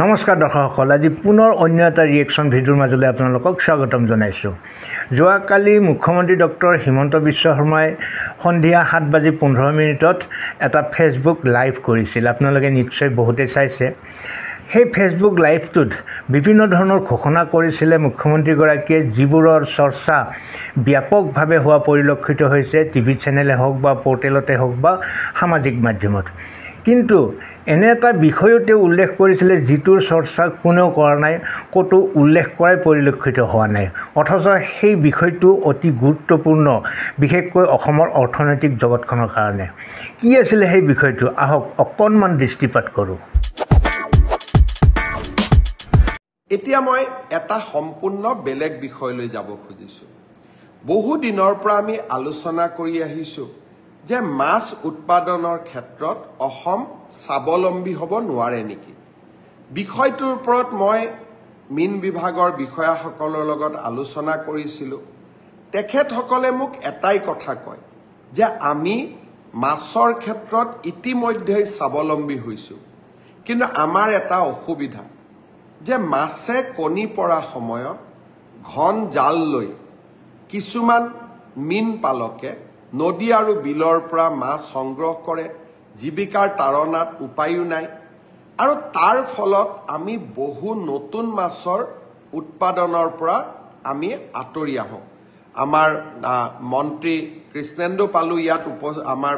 নমস্কাৰ দৰ্শকসকল, আজি পুনৰ অন্য এটা ৰিয়েকশ্যন ভিডিঅ'ৰ মাজলৈ আপোনালোকক স্বাগতম জনাইছোঁ। যোৱাকালি মুখ্যমন্ত্ৰী ডক্টৰ হিমন্ত বিশ্ব শৰ্মাই সন্ধিয়া 7:15 এটা ফেচবুক লাইভ কৰিছিল। আপোনালোকে নিশ্চয় বহুতেই চাইছে। সেই ফেচবুক লাইভটোত বিভিন্ন ধৰণৰ ঘোষণা কৰিছিলে মুখ্যমন্ত্ৰীগৰাকীয়ে, যিবোৰৰ চৰ্চা ব্যাপকভাৱে হোৱা পৰিলক্ষিত হৈছে, টিভি চেনেলে হওক বা পৰ্টেলতে হওক বা সামাজিক মাধ্যমত। কিন্তু এনে এটা বিষয়তে উল্লেখ কৰিছিলে যিটোৰ চৰ্চা কোনেও কৰা নাই, ক'তো উল্লেখ কৰাই পৰিলক্ষিত হোৱা নাই। অথচ সেই বিষয়টো অতি গুৰুত্বপূৰ্ণ, বিশেষকৈ অসমৰ অৰ্থনৈতিক জগতখনৰ কাৰণে। কি আছিলে সেই বিষয়টো, আহক অকণমান দৃষ্টিপাত কৰোঁ। এতিয়া মই এটা সম্পূৰ্ণ বেলেগ বিষয়লৈ যাব খুজিছোঁ। বহু দিনৰ পৰা আমি আলোচনা কৰি আহিছোঁ যে মাছ উৎপাদনৰ ক্ষেত্ৰত অসম স্বাৱলম্বী হ'ব নোৱাৰে নেকি। বিষয়টোৰ ওপৰত মই মীন বিভাগৰ বিষয়াসকলৰ লগত আলোচনা কৰিছিলোঁ। তেখেতসকলে মোক এটাই কথা কয় যে আমি মাছৰ ক্ষেত্ৰত ইতিমধ্যেই স্বাৱলম্বী হৈছোঁ, কিন্তু আমাৰ এটা অসুবিধা যে মাছে কণী পৰা সময়ত ঘন জাল লৈ কিছুমান মীন পালকে নদী আৰু বিলৰ পৰা মাছ সংগ্ৰহ কৰে। জীৱিকাৰ তাৰণাত উপায়ো নাই, আৰু তাৰ ফলত আমি বহু নতুন মাছৰ উৎপাদনৰ পৰা আমি আঁতৰি আহোঁ। আমাৰ মন্ত্ৰী কৃষ্ণেন্দু পালু ইয়াত আমাৰ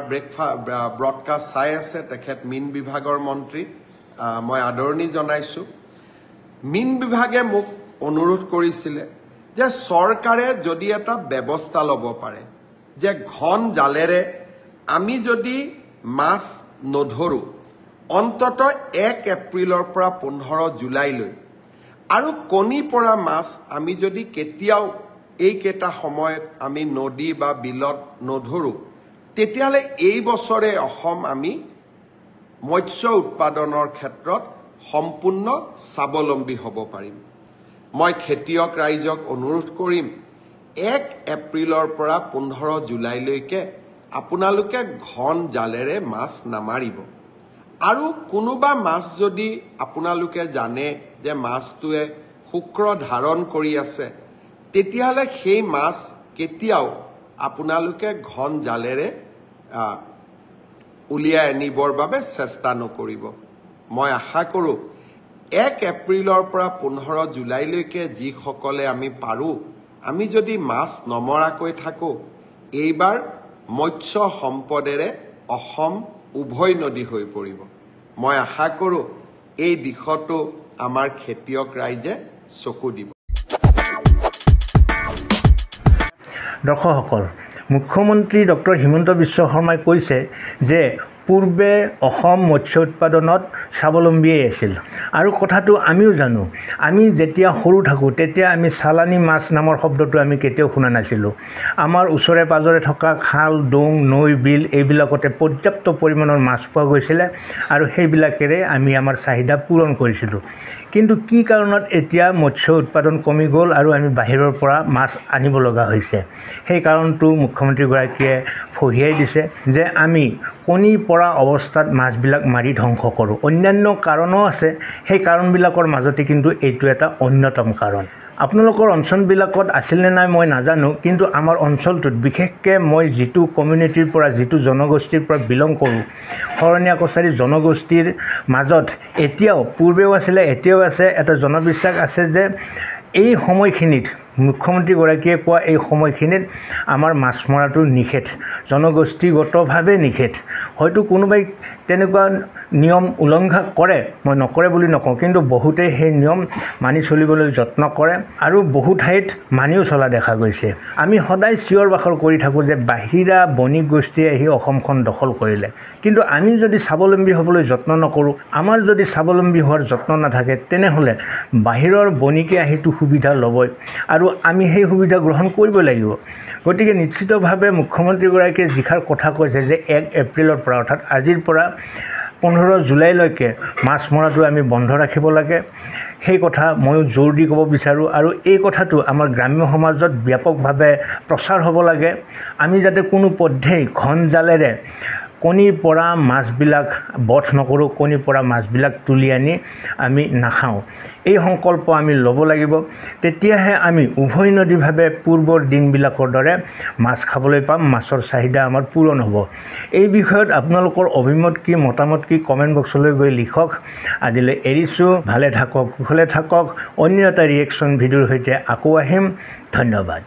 ব্ৰডকাষ্ট চাই আছে, তেখেত মীন বিভাগৰ মন্ত্ৰী, মই আদৰণি জনাইছোঁ। মীন বিভাগে মোক অনুৰোধ কৰিছিলে যে চৰকাৰে যদি এটা ব্যৱস্থা ল'ব পাৰে যে ঘন জালেৰে আমি যদি মাছ নধৰোঁ অন্ততঃ 1 এপ্ৰিলৰ পৰা 15 জুলাইলৈ, আৰু কণী পৰা মাছ আমি যদি কেতিয়াও এইকেইটা সময়ত আমি নদী বা বিলত নধৰোঁ, তেতিয়াহ'লে এই বছৰে অসম আমি মৎস্য উৎপাদনৰ ক্ষেত্ৰত সম্পূৰ্ণ স্বাৱলম্বী হ'ব পাৰিম। মই খেতিয়ক ৰাইজক অনুৰোধ কৰিম, 1 এপ্ৰিলৰ পৰা 15 জুলাইলৈকে আপোনালোকে ঘন জালেৰে মাছ নামাৰিব। আৰু কোনোবা মাছ যদি আপোনালোকে জানে যে মাছটোৱে শুক্ৰ ধাৰণ কৰি আছে, তেতিয়াহ'লে সেই মাছ কেতিয়াও আপোনালোকে ঘন জালেৰে উলিয়াই আনিবৰ বাবে চেষ্টা নকৰিব। মই আশা কৰোঁ 1 এপ্ৰিলৰ পৰা 15 জুলাইলৈকে যিসকলে আমি পাৰোঁ, আমি যদি মাছ নমৰাকৈ থাকোঁ, এইবাৰ মৎস্য সম্পদেৰে অসম উভয় নদী হৈ পৰিব। মই আশা কৰোঁ এই দিশতো আমাৰ খেতিয়ক ৰাইজে চকু দিব। দৰ্শকসকল, মুখ্যমন্ত্ৰী ডক্টৰ হিমন্ত বিশ্ব শৰ্মাই কৈছে যে পূৰ্বে অসম মৎস্য উৎপাদনত স্বাৱলম্বীয়ে আছিল। আৰু কথাটো আমিও জানো, আমি যেতিয়া সৰু থাকোঁ তেতিয়া আমি চালানী মাছ নামৰ শব্দটো আমি কেতিয়াও শুনা নাছিলোঁ। আমাৰ ওচৰে পাজৰে থকা খাল, ডোং, নৈ, বিল এইবিলাকতে পৰ্যাপ্ত পৰিমাণৰ মাছ পোৱা গৈছিলে, আৰু সেইবিলাকেৰে আমি আমাৰ চাহিদা পূৰণ কৰিছিলোঁ। কিন্তু কি কাৰণত এতিয়া মৎস্য উৎপাদন কমি গ'ল আৰু আমি বাহিৰৰ পৰা মাছ আনিব লগা হৈছে? সেই কাৰণটো মুখ্যমন্ত্ৰীগৰাকীয়ে ফহিয়াই দিছে যে আমি কণী পৰা অৱস্থাত মাছবিলাক মাৰি ধ্বংস কৰোঁ। অন্যান্য কাৰণো আছে, সেই কাৰণবিলাকৰ মাজতে কিন্তু এইটো এটা অন্যতম কাৰণ। আপোনালোকৰ অঞ্চলবিলাকত আছিল নে নাই মই নাজানো, কিন্তু আমাৰ অঞ্চলটোত বিশেষকৈ মই যিটো কমিউনিটিৰ পৰা, যিটো জনগোষ্ঠীৰ পৰা বিলং কৰোঁ, শৰণীয়া কছাৰী জনগোষ্ঠীৰ মাজত এতিয়াও, পূৰ্বেও আছিলে এতিয়াও আছে, এটা জনবিশ্বাস আছে যে এই সময়খিনিত, মুখ্যমন্ত্ৰীগৰাকীয়ে কোৱা এই সময়খিনিত আমাৰ মাছ মৰাটো নিষেধ, জনগোষ্ঠীগতভাৱে নিষেধ। হয়তো কোনোবাই তেনেকুৱা নিয়ম উলংঘা কৰে, মই নকৰে বুলি নকওঁ, কিন্তু বহুতেই সেই নিয়ম মানি চলিবলৈ যত্ন কৰে, আৰু বহু ঠাইত মানিও চলা দেখা গৈছে। আমি সদায় চিঞৰ বাখৰ কৰি থাকোঁ যে বাহিৰা বণিক গোষ্ঠীয়ে আহি অসমখন দখল কৰিলে, কিন্তু আমি যদি স্বাৱলম্বী হ'বলৈ যত্ন নকৰোঁ, আমাৰ যদি স্বাৱলম্বী হোৱাৰ যত্ন নাথাকে, তেনেহ'লে বাহিৰৰ বণিকে আহিতো সুবিধা ল'বই, আৰু আমি সেই সুবিধা গ্ৰহণ কৰিব লাগিব। গতিকে নিশ্চিতভাৱে মুখ্যমন্ত্ৰীগৰাকীয়ে যিষাৰ কথা কৈছে যে 1 এপ্ৰিলৰ পৰা, অৰ্থাৎ আজিৰ পৰা 15 জুলাইলৈকে মাছ মৰাটো আমি বন্ধ ৰাখিব লাগে, সেই কথা ময়ো জোৰ দি ক'ব বিচাৰোঁ। আৰু এই কথাটো আমাৰ গ্ৰাম্য সমাজত ব্যাপকভাৱে প্ৰচাৰ হ'ব লাগে। আমি যাতে কোনো পধ্যেই ঘন জালেৰে কণীৰ পৰা মাছবিলাক বধ নকৰোঁ, কণীৰ পৰা মাছবিলাক তুলি আনি আমি নাখাওঁ। এই সংকল্প আমি ল'ব লাগিব। তেতিয়াহে আমি উভৈনদীভাৱে পূৰ্বৰ দিনবিলাকৰ দৰে মাছ খাবলৈ পাম, মাছৰ চাহিদা আমাৰ পূৰণ হ'ব। এই বিষয়ত আপোনালোকৰ অভিমত কি, মতামত কি, কমেণ্ট বক্সলৈ গৈ লিখক। আজিলৈ এৰিছোঁ। ভালে থাকক, কুশলে থাকক। অন্য এটা ৰিয়েকশ্যন ভিডিঅ'ৰ সৈতে আকৌ আহিম। ধন্যবাদ।